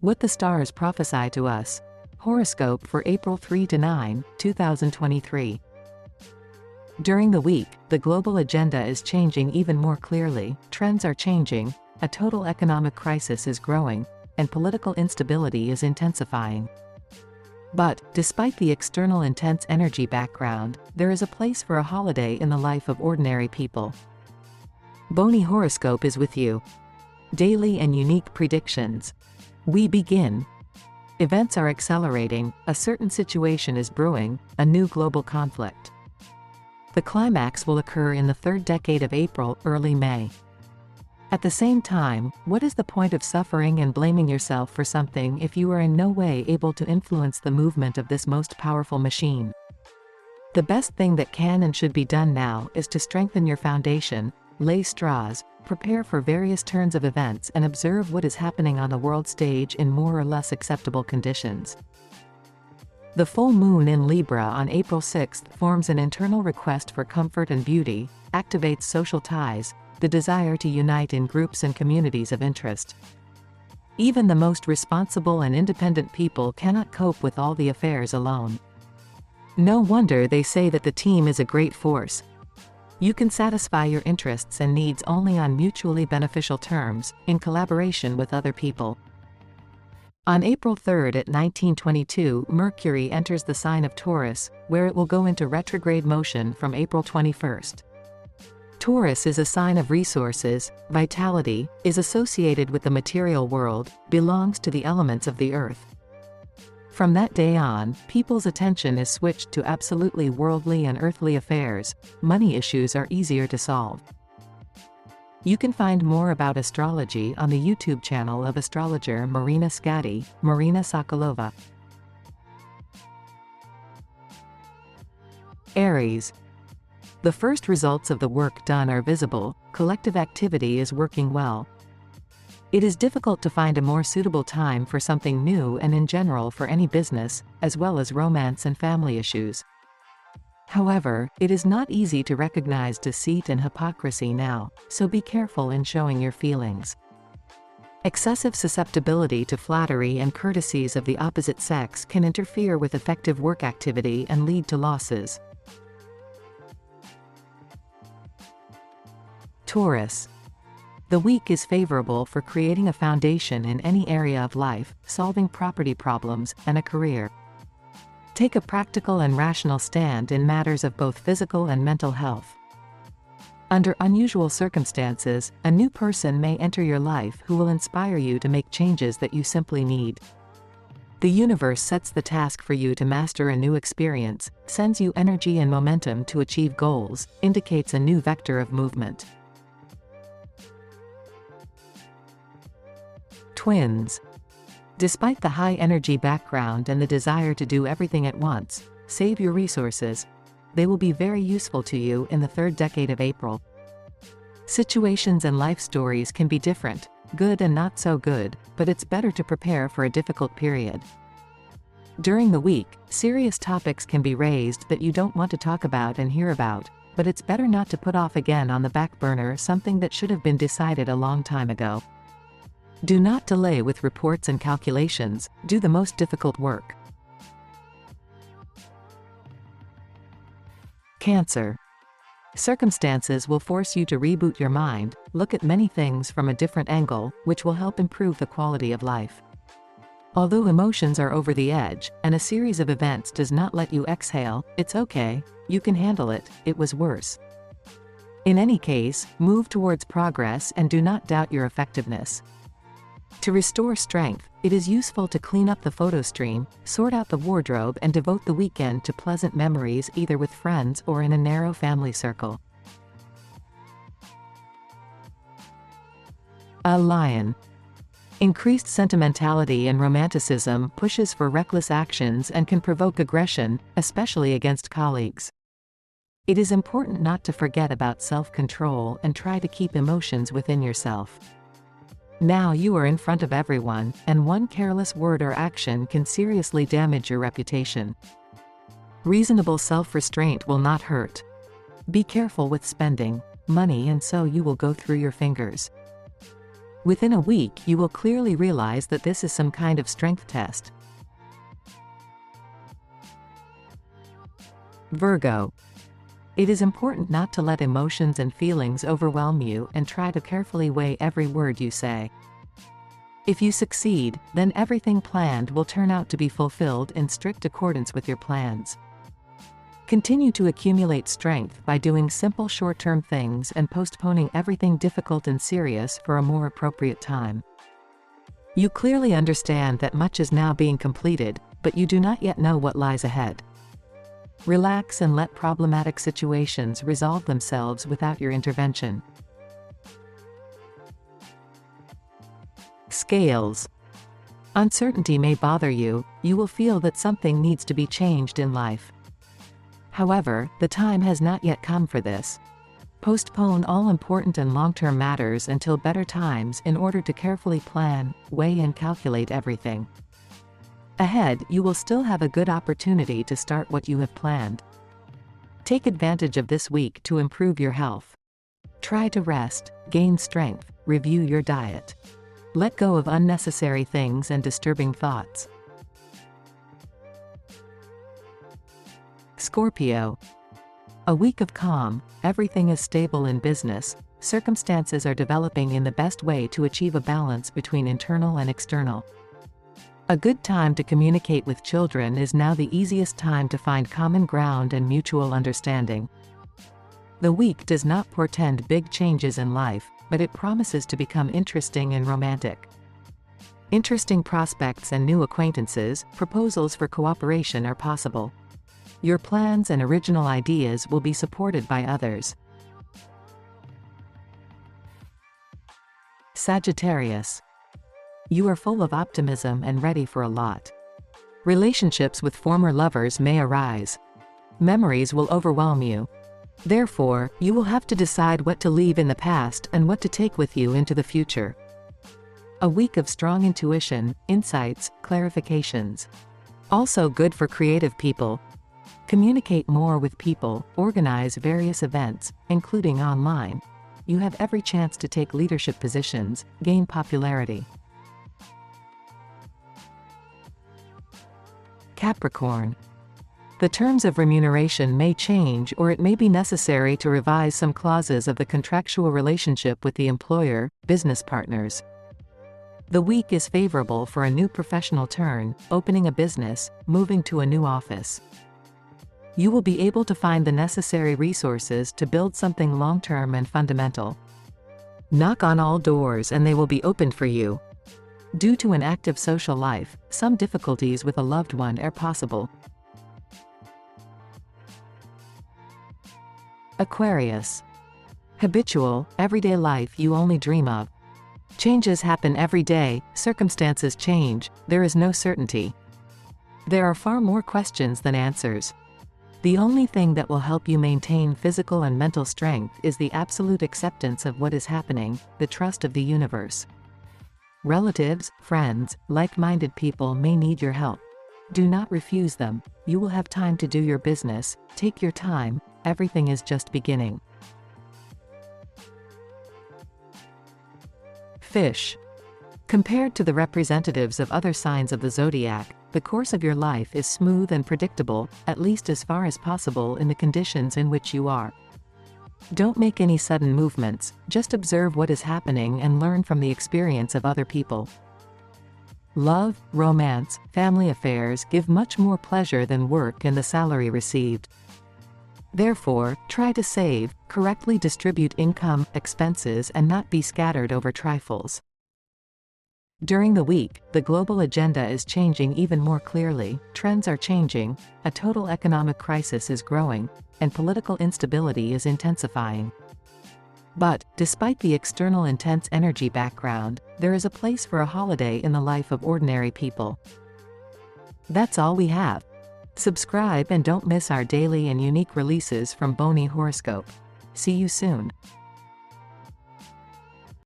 What the stars prophesy to us. Horoscope for April 3 to 9, 2023. During the week, the global agenda is changing even more clearly, trends are changing, a total economic crisis is growing, and political instability is intensifying. But, despite the external intense energy background, there is a place for a holiday in the life of ordinary people. Boni Horoscope is with you. Daily and unique predictions. We begin. Events are accelerating, a certain situation is brewing, a new global conflict. The climax will occur in the third decade of April, early May. At the same time, what is the point of suffering and blaming yourself for something if you are in no way able to influence the movement of this most powerful machine? The best thing that can and should be done now is to strengthen your foundation, lay straws, prepare for various turns of events and observe what is happening on the world stage in more or less acceptable conditions. The full moon in Libra on April 6 forms an internal request for comfort and beauty, activates social ties, the desire to unite in groups and communities of interest. Even the most responsible and independent people cannot cope with all the affairs alone. No wonder they say that the team is a great force. You can satisfy your interests and needs only on mutually beneficial terms, in collaboration with other people. On April 3 at 1922, Mercury enters the sign of Taurus, where it will go into retrograde motion from April 21. Taurus is a sign of resources, vitality, is associated with the material world, belongs to the elements of the earth. From that day on, people's attention is switched to absolutely worldly and earthly affairs. Money issues are easier to solve. You can find more about astrology on the YouTube channel of astrologer Marina Sokolova. Aries. The first results of the work done are visible, collective activity is working well. It is difficult to find a more suitable time for something new and in general for any business, as well as romance and family issues. However, it is not easy to recognize deceit and hypocrisy now, so be careful in showing your feelings. Excessive susceptibility to flattery and courtesies of the opposite sex can interfere with effective work activity and lead to losses. Taurus. The week is favorable for creating a foundation in any area of life, solving property problems, and a career. Take a practical and rational stand in matters of both physical and mental health. Under unusual circumstances, a new person may enter your life who will inspire you to make changes that you simply need. The universe sets the task for you to master a new experience, sends you energy and momentum to achieve goals, indicates a new vector of movement. Twins. Despite the high energy background and the desire to do everything at once, save your resources. They will be very useful to you in the third decade of April. Situations and life stories can be different, good and not so good, but it's better to prepare for a difficult period. During the week, serious topics can be raised that you don't want to talk about and hear about, but it's better not to put off again on the back burner something that should have been decided a long time ago. Do not delay with reports and calculations, do the most difficult work. Cancer. Circumstances will force you to reboot your mind, look at many things from a different angle, which will help improve the quality of life. Although emotions are over the edge, and a series of events does not let you exhale, it's okay, you can handle it, it was worse. In any case, move towards progress and do not doubt your effectiveness. To restore strength, it is useful to clean up the photo stream, sort out the wardrobe and devote the weekend to pleasant memories either with friends or in a narrow family circle. A lion. Increased sentimentality and romanticism pushes for reckless actions and can provoke aggression, especially against colleagues. It is important not to forget about self-control and try to keep emotions within yourself. Now you are in front of everyone, and one careless word or action can seriously damage your reputation. Reasonable self-restraint will not hurt. Be careful with spending money and so you will go through your fingers. Within a week, you will clearly realize that this is some kind of strength test. Virgo. It is important not to let emotions and feelings overwhelm you and try to carefully weigh every word you say. If you succeed, then everything planned will turn out to be fulfilled in strict accordance with your plans. Continue to accumulate strength by doing simple short-term things and postponing everything difficult and serious for a more appropriate time. You clearly understand that much is now being completed, but you do not yet know what lies ahead. Relax and let problematic situations resolve themselves without your intervention. Scales. Uncertainty may bother you, you will feel that something needs to be changed in life. However, the time has not yet come for this. Postpone all important and long-term matters until better times in order to carefully plan, weigh and calculate everything. Ahead, you will still have a good opportunity to start what you have planned. Take advantage of this week to improve your health. Try to rest, gain strength, review your diet. Let go of unnecessary things and disturbing thoughts. Scorpio. A week of calm, everything is stable in business, circumstances are developing in the best way to achieve a balance between internal and external. A good time to communicate with children is now the easiest time to find common ground and mutual understanding. The week does not portend big changes in life, but it promises to become interesting and romantic. Interesting prospects and new acquaintances, proposals for cooperation are possible. Your plans and original ideas will be supported by others. Sagittarius. You are full of optimism and ready for a lot. Relationships with former lovers may arise. Memories will overwhelm you. Therefore, you will have to decide what to leave in the past and what to take with you into the future. A week of strong intuition, insights, clarifications. Also good for creative people. Communicate more with people, organize various events, including online. You have every chance to take leadership positions, gain popularity. Capricorn. The terms of remuneration may change or it may be necessary to revise some clauses of the contractual relationship with the employer, business partners. The week is favorable for a new professional turn, opening a business, moving to a new office. You will be able to find the necessary resources to build something long-term and fundamental. Knock on all doors and they will be opened for you. Due to an active social life, some difficulties with a loved one are possible. Aquarius. Habitual, everyday life you only dream of. Changes happen every day, circumstances change, there is no certainty. There are far more questions than answers. The only thing that will help you maintain physical and mental strength is the absolute acceptance of what is happening, the trust of the universe. Relatives, friends, like-minded people may need your help. Do not refuse them. You will have time to do your business. Take your time, everything is just beginning. Fish. Compared to the representatives of other signs of the zodiac, the course of your life is smooth and predictable, at least as far as possible in the conditions in which you are. Don't make any sudden movements, just observe what is happening and learn from the experience of other people. Love, romance, family affairs give much more pleasure than work and the salary received. Therefore, try to save, correctly distribute income, expenses and not be scattered over trifles. During the week, the global agenda is changing even more clearly, trends are changing, a total economic crisis is growing, and political instability is intensifying. But, despite the external intense energy background, there is a place for a holiday in the life of ordinary people. That's all we have. Subscribe and don't miss our daily and unique releases from Bonnie Horoscope. See you soon.